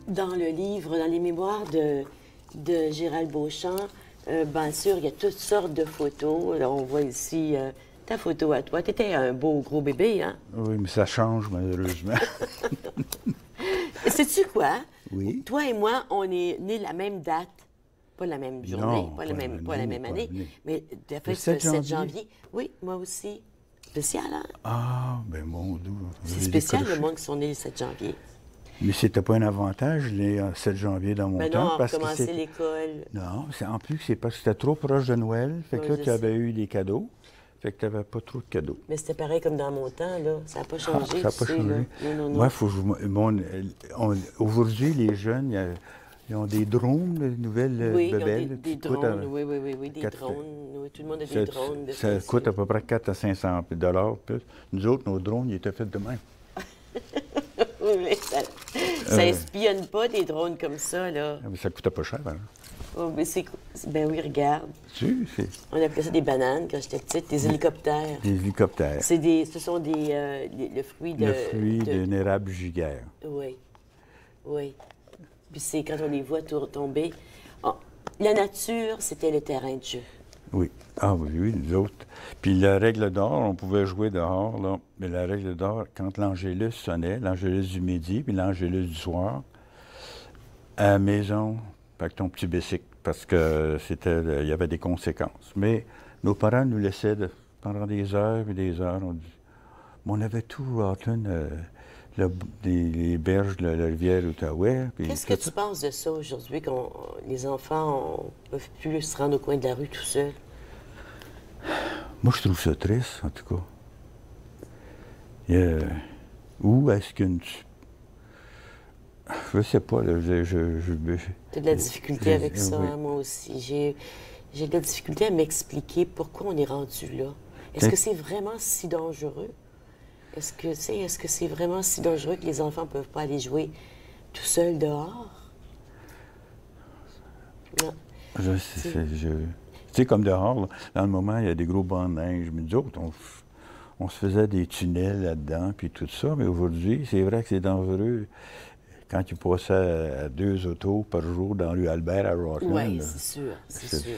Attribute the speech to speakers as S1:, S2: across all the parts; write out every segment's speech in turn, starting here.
S1: Dans le livre, dans les mémoires de Gérald Beauchamp, bien sûr, il y a toutes sortes de photos. Là, on voit ici ta photo à toi. Tu étais un beau gros bébé, hein?
S2: Oui, mais ça change, malheureusement.
S1: Sais-tu quoi?
S2: Oui.
S1: Toi et moi, on est nés la même date. Pas la même journée,
S2: Non,
S1: pas la même année, mais de fait,
S2: Le
S1: c'est
S2: 7
S1: le 7
S2: janvier.
S1: janvier. Oui, moi aussi. Spécial, hein?
S2: Ah, ben mon Dieu.
S1: C'est spécial, le monde qui sont nés le 7 janvier.
S2: Mais c'était pas un avantage, les 7 janvier dans mon
S1: Mais
S2: temps.
S1: non, on
S2: parce que
S1: recommençait
S2: c'était-
S1: l'école.
S2: Non, en plus, c'est parce que c'était trop proche de Noël. Fait que
S1: Oui,
S2: là,
S1: je
S2: tu avais
S1: sais.
S2: eu des cadeaux. Fait que tu n'avais pas trop de cadeaux.
S1: Mais c'était pareil comme dans mon temps, là. Ça n'a pas changé,
S2: Ça n'a
S1: tu
S2: pas
S1: sais,
S2: changé.
S1: là. Non, non, non.
S2: Moi, faut que je aujourd'hui, les jeunes, ils ont des drones, de nouvelles
S1: Oui, ils ont
S2: bebelles,
S1: des
S2: qui coûtent
S1: drones, oui, des
S2: quatre-
S1: drones. Oui, tout le monde a
S2: ça,
S1: des drones. de
S2: ça
S1: fait,
S2: coûte à peu près 400 à 500 $ plus. Nous autres, nos drones, ils étaient faits de même.
S1: Oui, mais ça espionne pas des drones comme ça, là.
S2: Mais ça coûtait pas cher, hein?
S1: Oh, mais ben oui, regarde.
S2: C'est
S1: On appelait ça des bananes quand j'étais petite, des hélicoptères.
S2: des hélicoptères.
S1: Ce sont le fruit de...
S2: Le fruit d'un érable giguère.
S1: Oui, oui. Puis c'est quand on les voit tomber. Oh, la nature, c'était le terrain de jeu.
S2: Oui. Ah oui, oui, nous autres. Puis la règle d'or, on pouvait jouer dehors, là. Mais la règle d'or, quand l'Angélus sonnait, l'Angélus du midi, puis l'Angélus du soir, à la maison, avec ton petit bicycle, parce que il y avait des conséquences. Mais nos parents nous laissaient pendant des heures et des heures. On avait tout, Rockland, les berges de la rivière Outaouais. puis
S1: Qu'est-ce que
S2: tout
S1: tu
S2: ça.
S1: penses de ça aujourd'hui, quand les enfants ne peuvent plus se rendre au coin de la rue tout seuls?
S2: Moi, je trouve ça triste, en tout cas. Où est-ce qu'une... Je sais pas, là,
S1: Tu as de la difficulté avec ça,
S2: oui.
S1: hein, moi aussi. J'ai de la difficulté à m'expliquer pourquoi on est rendu là. Est-ce
S2: Peut-être-
S1: que c'est vraiment si dangereux? Est-ce que c'est vraiment si dangereux que les enfants ne peuvent pas aller jouer tout seuls dehors? Non.
S2: Tu sais, comme dehors, là, dans le moment, il y a des gros bancs de neige. Mais nous autres, on se faisait des tunnels là-dedans, puis tout ça. Mais aujourd'hui, c'est vrai que c'est dangereux. Quand tu passais à 2 autos par jour dans rue Albert à Rockland.
S1: Oui,
S2: là,
S1: c'est sûr, c'est sûr.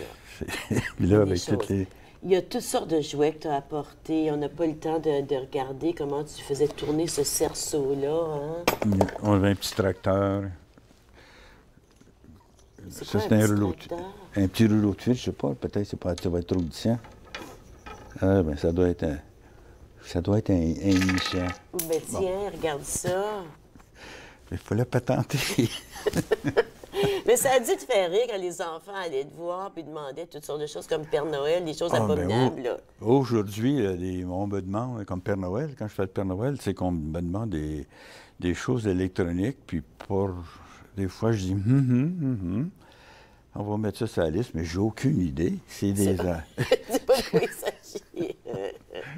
S2: Puis là, avec
S1: Des
S2: toutes
S1: choses.
S2: les...
S1: Il y a toutes sortes de jouets que tu as apportés. On n'a pas eu le temps de regarder comment tu faisais tourner ce cerceau-là. Hein?
S2: On avait un petit tracteur.
S1: C'est
S2: Ça,
S1: quoi
S2: c'est
S1: un
S2: un
S1: petit
S2: rouleau.
S1: tracteur?
S2: Un petit rouleau de fil, je sais pas. Peut-être ça va être trop glissant. Ah, ben ça doit être un nichant.
S1: Ben tiens, regarde ça.
S2: Il fallait patenter.
S1: Mais ça a dû te faire rire quand les enfants allaient te voir puis demandaient toutes sortes de choses comme Père Noël, des choses
S2: Ah, ben,
S1: abominables. Là.
S2: Aujourd'hui, on me demande, comme Père Noël, quand je fais le Père Noël, c'est qu'on me demande des choses électroniques, puis des fois, je dis, on va mettre ça sur la liste, mais j'ai aucune idée. C'est des...
S1: Dis pas de quoi il s'agit.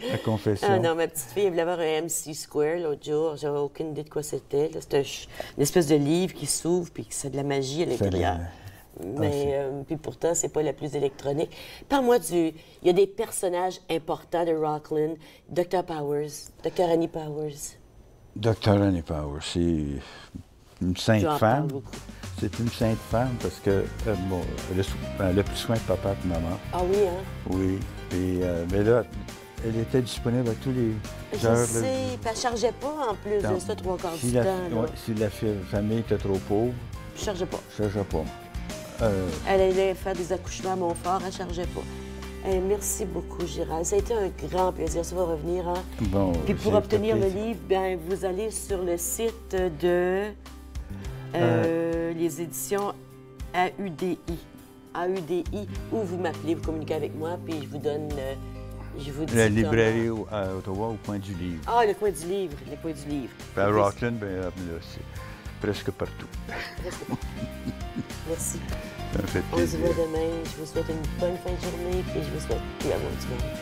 S2: La confession.
S1: Ah non, ma petite fille, elle voulait avoir un MC Square l'autre jour. J'avais aucune idée de quoi c'était. Là, c'était une espèce de livre qui s'ouvre puis que c'est de la magie à l'intérieur. Mais puis pourtant, c'est pas la plus électronique. Parle-moi il y a des personnages importants de Rockland. Dr. Powers, Dr. Annie Powers.
S2: Dr. Annie Power, c'est une sainte
S1: Tu en
S2: femme.
S1: parles beaucoup.
S2: C'est une sainte femme parce que elle a plus soin de papa que de maman.
S1: Ah oui, hein?
S2: Oui. Mais là, elle était disponible à tous les
S1: Je
S2: heures. là.
S1: sais. Puis elle chargeait pas en plus de ça 3/4
S2: si
S1: du
S2: la,
S1: temps. Là.
S2: ouais, si la famille était trop pauvre,
S1: Je chargeais pas.
S2: je ne sais pas.
S1: Elle allait faire des accouchements à Montfort, elle ne chargeait pas. Merci beaucoup, Gérald. Ça a été un grand plaisir. Ça va revenir, hein?
S2: Bon,
S1: Puis pour
S2: c'est
S1: obtenir le
S2: peut-être-
S1: livre, bien, vous allez sur le site de les éditions AUDI. AUDI, ou vous m'appelez, vous communiquez avec moi, puis je vous donne... je vous dis
S2: La
S1: comment-
S2: librairie à Ottawa, au coin du livre.
S1: Ah, le coin du livre, le coin du livre.
S2: Puis à Rockland, ben, là, c'est presque partout.
S1: Merci.
S2: Ça me fait
S1: On se
S2: plaisir.
S1: voit demain. Je vous souhaite une bonne fin de journée, et je vous souhaite tout l'amour du monde.